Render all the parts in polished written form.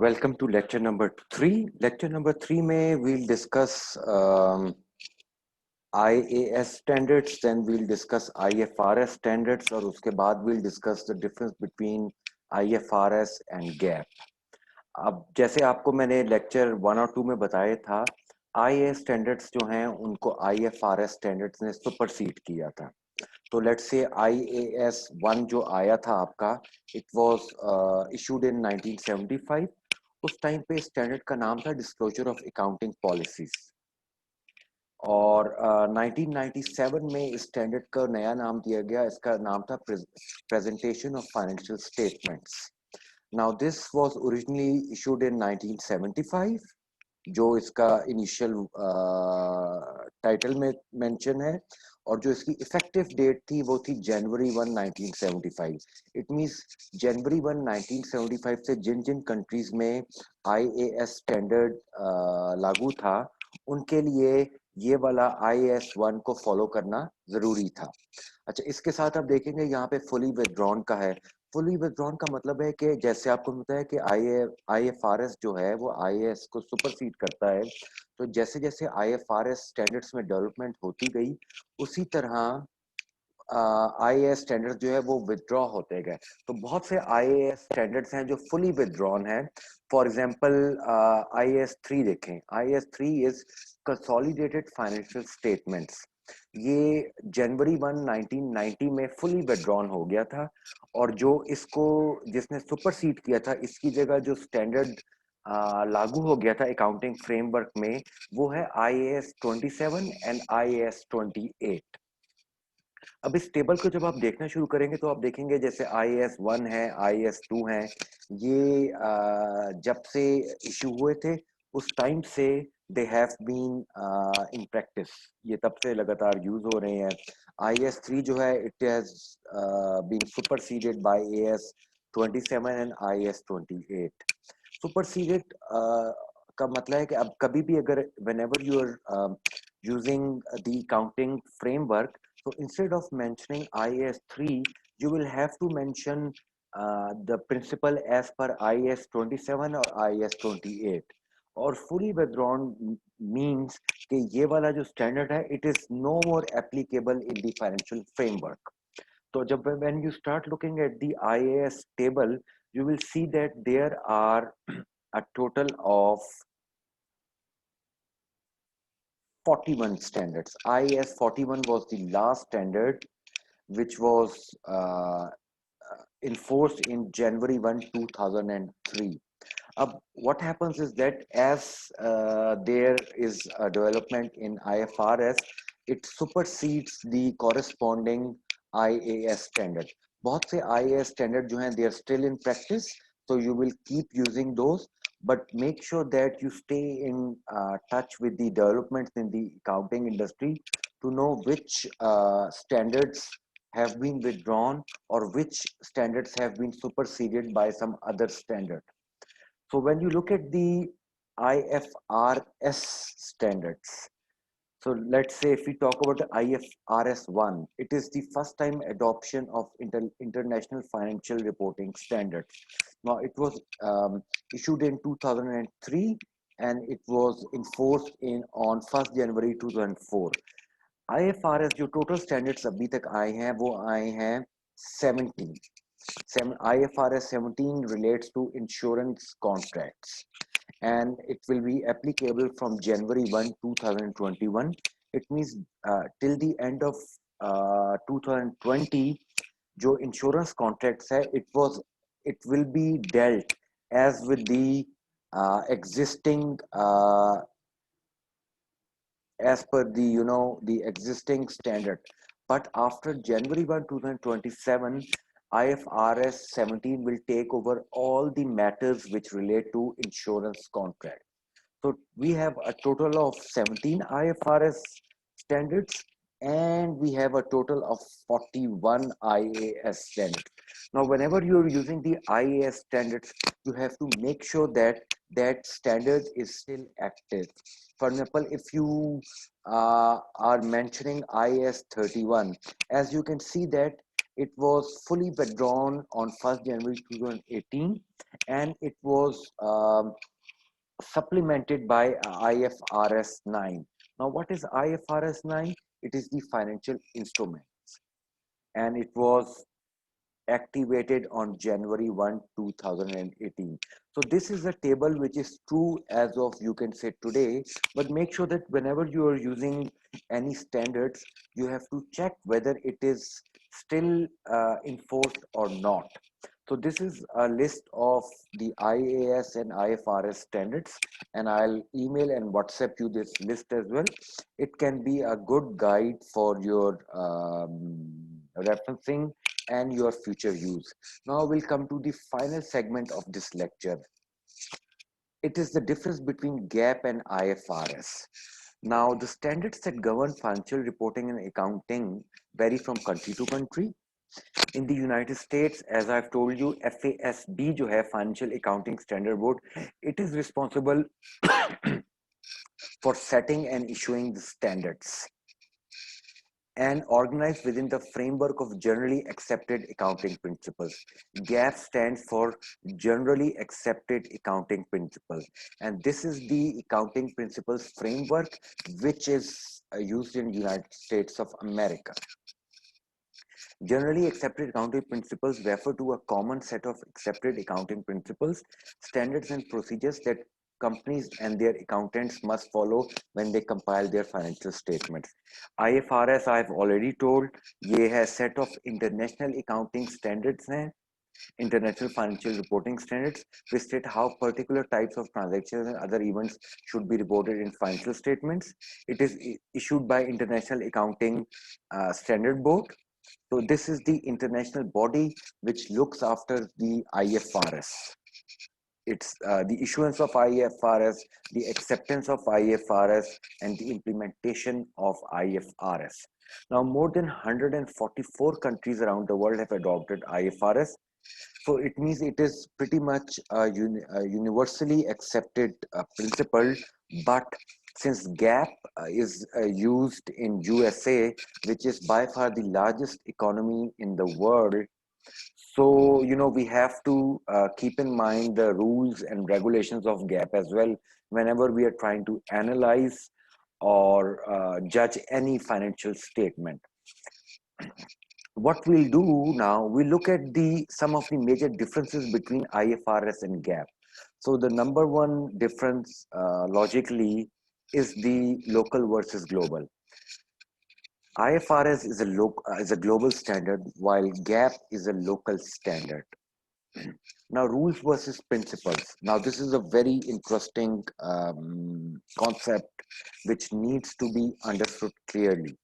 Welcome to lecture number 3. Lecture number 3 में we'll discuss IAS standards, then we'll discuss IFRS standards और उसके बाद we'll discuss the difference between IFRS and GAAP. अब जैसे आपको मैंने lecture 1 और 2 में बताया था, IAS standards जो हैं उनको IFRS standards ने supersede किया था. तो लेट्स से IAS 1 जो आया था आपका, इट वाज इशूड इन 1975. उस टाइम पे स्टैंडर्ड का नाम था डिस्क्लोजर ऑफ अकाउंटिंग पॉलिसीज और 1997 में इस स्टैंडर्ड का नया नाम दिया गया. इसका नाम था presentation of financial statements. Now this was originally issued in 1975, जो इसका इनिशियल टाइटल में मेंशन है, और जो इसकी इफेक्टिव डेट थी वो थी जनवरी 1 1975. इट मींस जनवरी 1 1975 से जिन जिन कंट्रीज में आईएएस स्टैंडर्ड लागू था उनके लिए ये वाला आईएएस 1 को फॉलो करना जरूरी था. अच्छा, इसके साथ आप देखेंगे यहाँ पे फुली विथड्रॉन का है. फुली विथड्रॉन का मतलब है कि जैसे आपको पता है कि आईएफआरएस जो है वो आईएएस को सुपरसीड करता है. तो जैसे जैसे आईएफआरएस स्टैंडर्ड्स में डेवलपमेंट होती गई, उसी तरह आईएएस स्टैंडर्ड्स जो है वो विथड्रॉ होते गए. तो बहुत से आईएएस स्टैंडर्ड्स हैं जो फुली विथड्रॉन हैं. फॉर एग्जांपल आईएएस 3 देखें. IAS 3 is consolidated financial statements. ये जनवरी 1 1990 में फुली विथड्रॉन हो गया था, और जो इसको जिसने सुपरसीड किया था, इसकी जगह जो स्टैंडर्ड लागू हो गया था अकाउंटिंग फ्रेमवर्क में, वो है आईएएस 27 एंड आईएएस 28. अब इस टेबल को जब आप देखना शुरू करेंगे तो आप देखेंगे जैसे IAS 1 है, IAS 2 है, ये जब से इशू हुए थे उस टाइम से they have been in practice. ये तब से लगातार यूज हो रहे हैं. IAS 3 जो है it has been superseded by AS 27 and IAS 28. Superseded का मतलब है कि अब कभी भी अगर whenever you are using the accounting framework, so instead of mentioning IAS 3, you will have to mention the principle as per IAS 27 or IAS 28. और fully withdrawn means कि ये वाला जो standard है, it is no more applicable in the financial framework. तो जब when you start looking at the IAS table, you will see that there are a total of 41 standards. IAS 41 was the last standard which was enforced in January 1, 2003. What happens is that as there is a development in IFRS, it supersedes the corresponding IAS standard. बहुत से IAS standard जो हैं, they are still in practice, so you will keep using those, but make sure that you stay in touch with the developments in the accounting industry to know which standards have been withdrawn or which standards have been superseded by some other standard. So when you look at the IFRS standards, so let's say if we talk about the IFRS 1, it is the first time adoption of international financial reporting standards. Now it was issued in 2003 and it was enforced on 1st January 2004. IFRS जो total standards अभी तक आए हैं वो आए हैं 17. IFRS 17 relates to insurance contracts and it will be applicable from January 1, 2021. It means till the end of 2020, जो insurance contracts है, it will be dealt as with the existing as per the existing standard. But after January 1, 2027, IFRS 17 will take over all the matters which relate to insurance contract. So we have a total of 17 IFRS standards and we have a total of 41 IAS standards. Now, whenever you're using the IAS standards, you have to make sure that that standard is still active. For example, if you are mentioning IAS 31, as you can see that It was fully withdrawn on 1st January 2018, and it was supplemented by IFRS 9. Now, what is IFRS 9? It is the financial instrument, and it was activated on January 1, 2018. So this is a table which is true as of, you can say, today, but make sure that whenever you are using any standards, you have to check whether it is still enforced or not. So this is a list of the IAS and IFRS standards, and I'll email and WhatsApp you this list as well. It can be a good guide for your referencing and your future use. Now we'll come to the final segment of this lecture. It is the difference between GAAP and IFRS. Now, the standards that govern financial reporting and accounting vary from country to country. In the United States, as I've told you, FASB, जो है Financial Accounting Standard Board, it is responsible for setting and issuing the standards, and organized within the framework of generally accepted accounting principles. GAAP stands for Generally Accepted Accounting Principles, and this is the accounting principles framework which is used in the United States of America. Generally accepted accounting principles refer to a common set of accepted accounting principles, standards, and procedures that companies and their accountants must follow when they compile their financial statements. IFRS, I've already told, ये है set of international accounting standards हैं, international financial reporting standards, which state how particular types of transactions and other events should be reported in financial statements. It is issued by International Accounting Standard Board. So this is the international body which looks after the IFRS. It's the issuance of IFRS, the acceptance of IFRS, and the implementation of IFRS. Now, more than 144 countries around the world have adopted IFRS. So it means it is pretty much a universally accepted principle, but since GAAP is used in USA, which is by far the largest economy in the world, so we have to keep in mind the rules and regulations of GAAP as well whenever we are trying to analyze or judge any financial statement. What we'll do now, we look at some of the major differences between IFRS and GAAP. So the number one difference logically is the local versus global. IFRS is a global standard, while GAAP is a local standard. Now, rules versus principles. Now, this is a very interesting concept which needs to be understood clearly.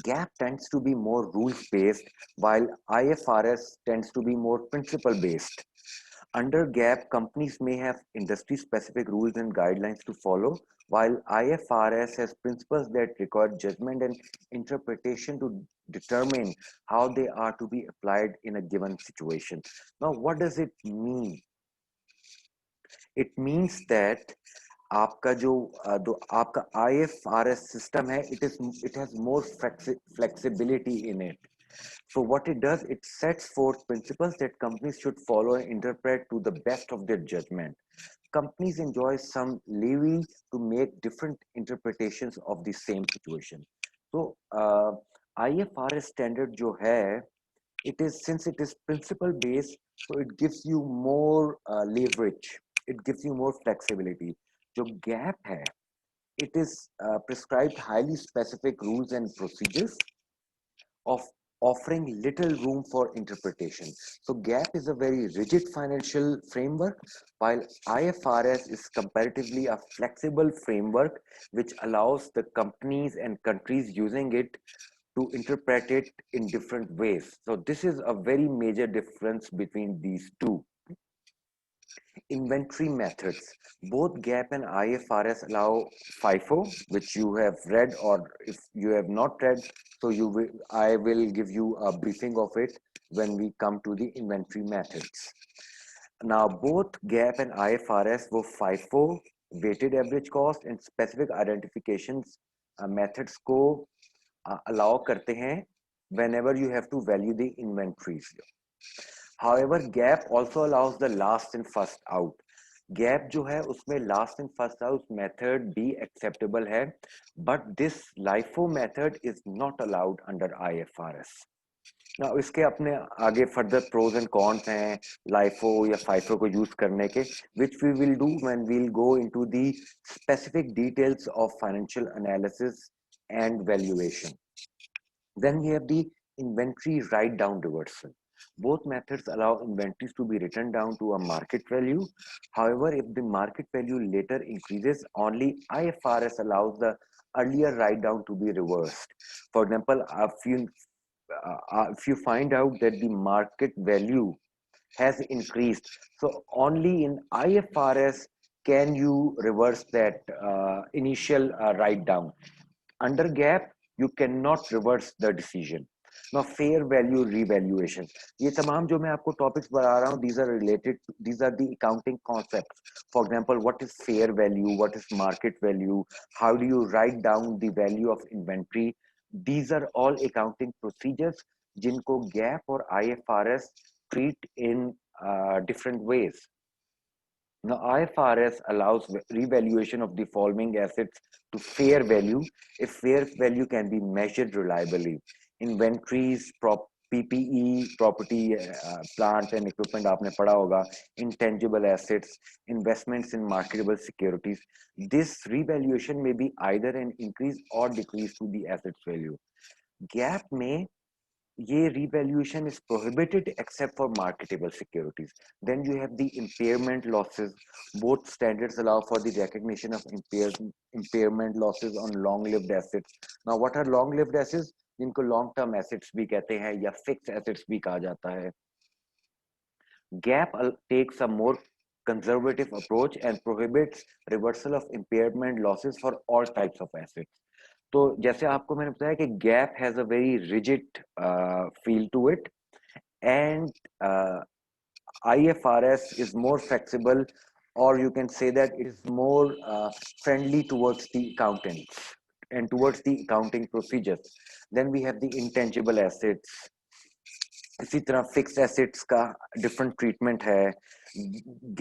GAAP tends to be more rules-based, while IFRS tends to be more principle-based. Under GAAP, companies may have industry-specific rules and guidelines to follow, while IFRS has principles that require judgment and interpretation to determine how they are to be applied in a given situation. Now, what does it mean? It means that आपका जो आपका IFRS system है, it has more flexibility in it. So what it does, it sets forth principles that companies should follow and interpret to the best of their judgment. Companies enjoy some leeway to make different interpretations of the same situation. So IFRS standard जो है, since it is principle based, so it gives you more leverage. It gives you more flexibility. जो GAAP है, it is prescribed highly specific rules and procedures of offering little room for interpretation. So GAAP is a very rigid financial framework, while IFRS is comparatively a flexible framework which allows the companies and countries using it to interpret it in different ways. So this is a very major difference between these two. Inventory methods. Both GAAP and IFRS allow FIFO, which you have read, or if you have not read, so I will give you a briefing of it when we come to the inventory methods. Now, both GAAP and IFRS वो FIFO, weighted average cost, and specific identifications methods को allow करते हैं whenever you have to value the inventories. However, gap also allows the last in first out. Gap जो है उसमें last in first out method भी acceptable है, but this LIFO method is not allowed under IFRS. ना इसके अपने आगे further pros and cons हैं लाइफो या फाइफो को यूज करने के, which we will do when we will go into the specific details of financial analysis and valuation. Then we have the inventory write down reversal. Both methods allow inventories to be written down to a market value. However, if the market value later increases, only IFRS allows the earlier write down to be reversed. For example, if you find out that the market value has increased, so only in IFRS can you reverse that initial write down. Under gap you cannot reverse the decision. Now fair value revaluation, ये तमाम जो मैं आपको topics बता रहा हूँ, these are related, these are the accounting concepts. For example, what is fair value, what is market value, how do you write down the value of inventory, these are all accounting procedures जिनको gap और IFRS treat in different ways. Now, IFRS allows revaluation of the following assets to fair value if fair value can be measured reliably. Inventories, PPE, property, plant and equipment आपने पढ़ा होगा, intangible assets, investments in marketable securities. This revaluation may be either an increase or decrease to the assets value. Gap में ये revaluation is prohibited except for marketable securities. Then you have the impairment losses. Both standards allow for the recognition of impairment losses on long-lived assets. Now, what are long-lived assets? जिनको long-term assets भी कहते हैं या fixed assets भी कहा जाता है. GAAP takes a more conservative approach and prohibits reversal of impairment losses for all types of assets. तो जैसे आपको मैंने बताया कि GAAP has a very rigid feel to it, and IFRS is more flexible, or you can say that it is more friendly towards the accountants and towards the accounting procedures. Then we have the intangible assets. इसी तरह fixed assets का different treatment है.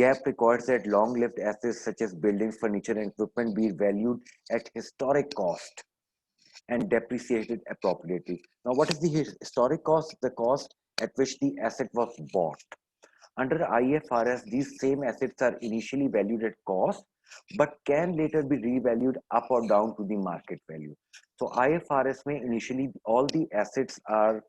GAAP requires that long lived assets such as buildings, furniture and equipment be valued at historic cost and depreciated appropriately. Now, what is the historic cost? The cost at which the asset was bought. Under IFRS, these same assets are initially valued at cost, but can later be revalued up or down to the market value. So IFRS may initially all the assets are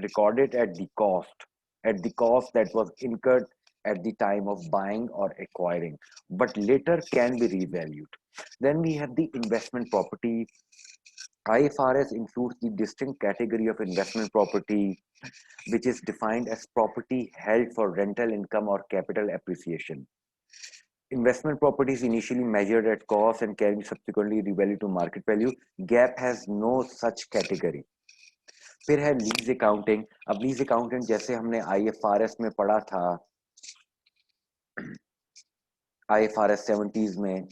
recorded at the cost that was incurred at the time of buying or acquiring, but later can be revalued. Then we have the investment property. IFRS includes the distinct category of investment property, which is defined as property held for rental income or capital appreciation. Investment property is initially measured at cost and can be subsequently revalued to market value. GAAP has no such category. फिर है lease accounting. अब lease accounting जैसे हमने IFRS में पढ़ा था, IFRS 70s में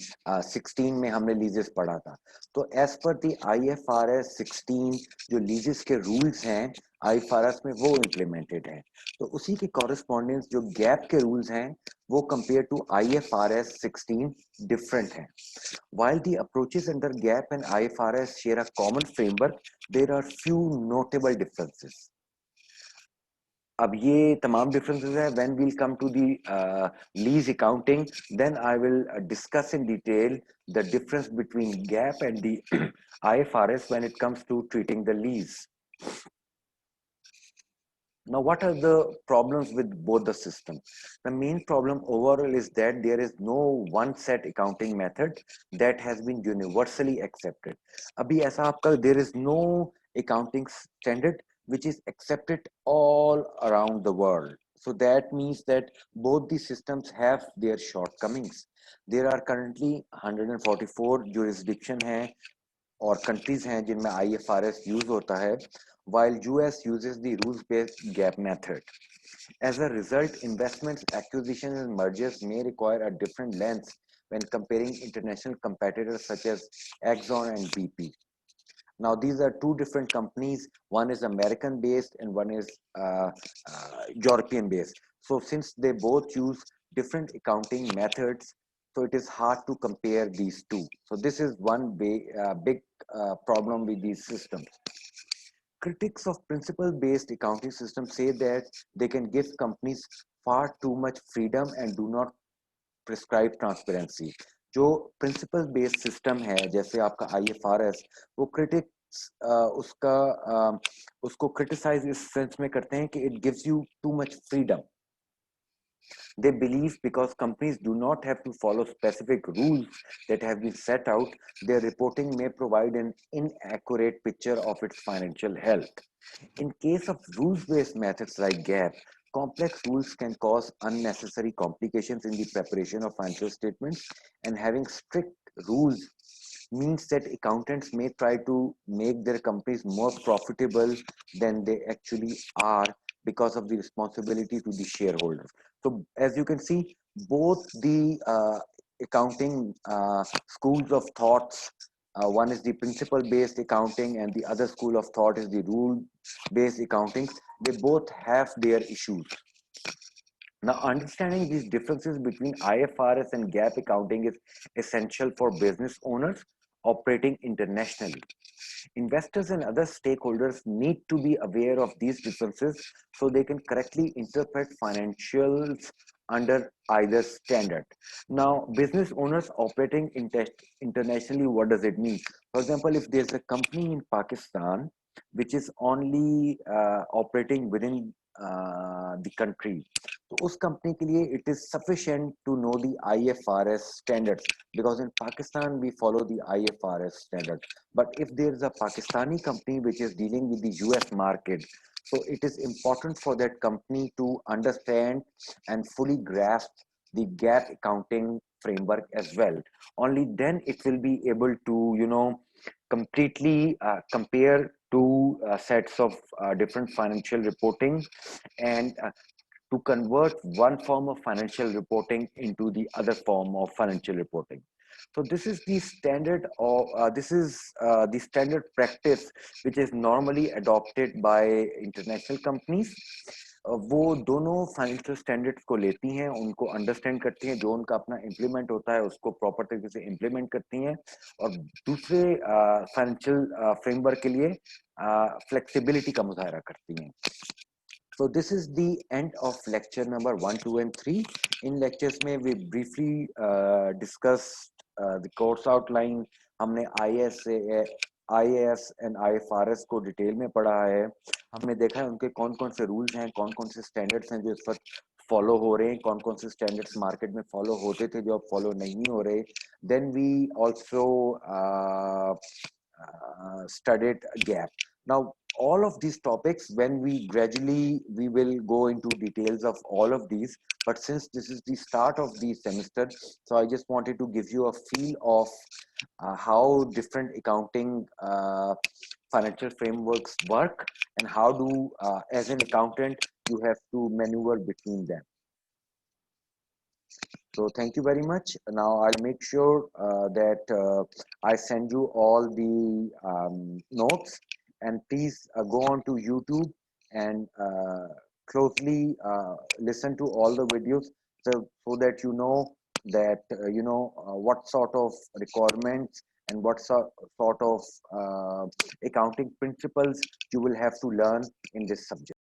16 में हमने लीजेस पढ़ा था. तो एज पर दी IFRS 16 जो लीजेस के रूल्स हैं IFRS में वो इम्प्लीमेंटेड है. तो उसी के कॉरेस्पॉन्डेंस जो गैप के रूल्स हैं वो कंपेयर टू IFRS 16 डिफरेंट हैं. While the approaches under GAAP and IFRS share a common framework, there are few notable differences. अब ये तमाम differences हैं. When we'll come to the lease accounting, then I will discuss in detail the difference between GAAP and the IFRS when it comes to treating the lease. Now, what are the problems with both the systems? The main problem overall is that there is no one set accounting method that has been universally accepted. Abhi aisa aapka, there is no accounting standard which is accepted all around the world. So that means that both the systems have their shortcomings. There are currently 144 jurisdiction hai और countries हैं जिनमें IFRS use होता है, while US uses the rules-based GAAP method. As a result, investments, acquisitions, and mergers may require a different lens when comparing international competitors such as Exxon and BP. Now, these are two different companies. One is American based and one is European based. So since they both use different accounting methods, so it is hard to compare these two. So this is one big problem with these systems. Critics of principle-based accounting systems say that they can give companies far too much freedom and do not prescribe transparency. जो principle based system है जैसे आपका IFRS, वो critics उसको criticize इस sense में करते हैं कि it gives you too much freedom. They believe because companies do not have to follow specific rules that have been set out, their reporting may provide an inaccurate picture of its financial health. In case of rules-based methods like GAAP, complex rules can cause unnecessary complications in the preparation of financial statements, and having strict rules means that accountants may try to make their companies more profitable than they actually are because of the responsibility to the shareholders. So as you can see, both the accounting schools of thoughts, one is the principle based accounting and the other school of thought is the rule based accounting. They both have their issues. Now, understanding these differences between IFRS and GAAP accounting is essential for business owners operating internationally. Investors and other stakeholders need to be aware of these differences so they can correctly interpret financials under either standard. Now, business owners operating internationally, what does it mean? For example, if there's a company in Pakistan which is only operating within the country, तो उस company के लिए it is sufficient to know the IFRS standards because in Pakistan we follow the IFRS standard. But if there is a Pakistani company which is dealing with the US market, so it is important for that company to understand and fully grasp the GAAP accounting framework as well. Only then it will be able to, completely compare two sets of different financial reporting and to convert one form of financial reporting into the other form of financial reporting. So this is the standard of the standard practice which is normally adopted by international companies. वो दोनों financial standards को लेती हैं, उनको understand करती हैं, जो उनका अपना इम्प्लीमेंट होता है उसको प्रॉपर तरीके से इम्प्लीमेंट करती हैं और दूसरे फाइनेंशियल फ्रेमवर्क के लिए फ्लेक्सिबिलिटी का मुजाहरा करती हैं. So this is the end of lecture number 1, 2 and 3. In lectures में we briefly discussed the course outline. हमने IAS and IFRS को डिटेल में पढ़ा है. हमने देखा है उनके कौन कौन से रूल्स हैं, कौन कौन से स्टैंडर्ड्स हैं जो इस वक्त फॉलो हो रहे हैं, कौन कौन से स्टैंडर्ड्स मार्केट में फॉलो होते थे जो अब फॉलो नहीं हो रहे. Then we also studied GAAP. Now, all of these topics, when we will go into details of all of these, but since this is the start of the semester, so I just wanted to give you a feel of how different accounting financial frameworks work and how do, as an accountant, you have to maneuver between them. So thank you very much. Now I'll make sure that I send you all the notes, and please go on to YouTube and closely listen to all the videos so that you know that what sort of requirements and what sort of accounting principles you will have to learn in this subject.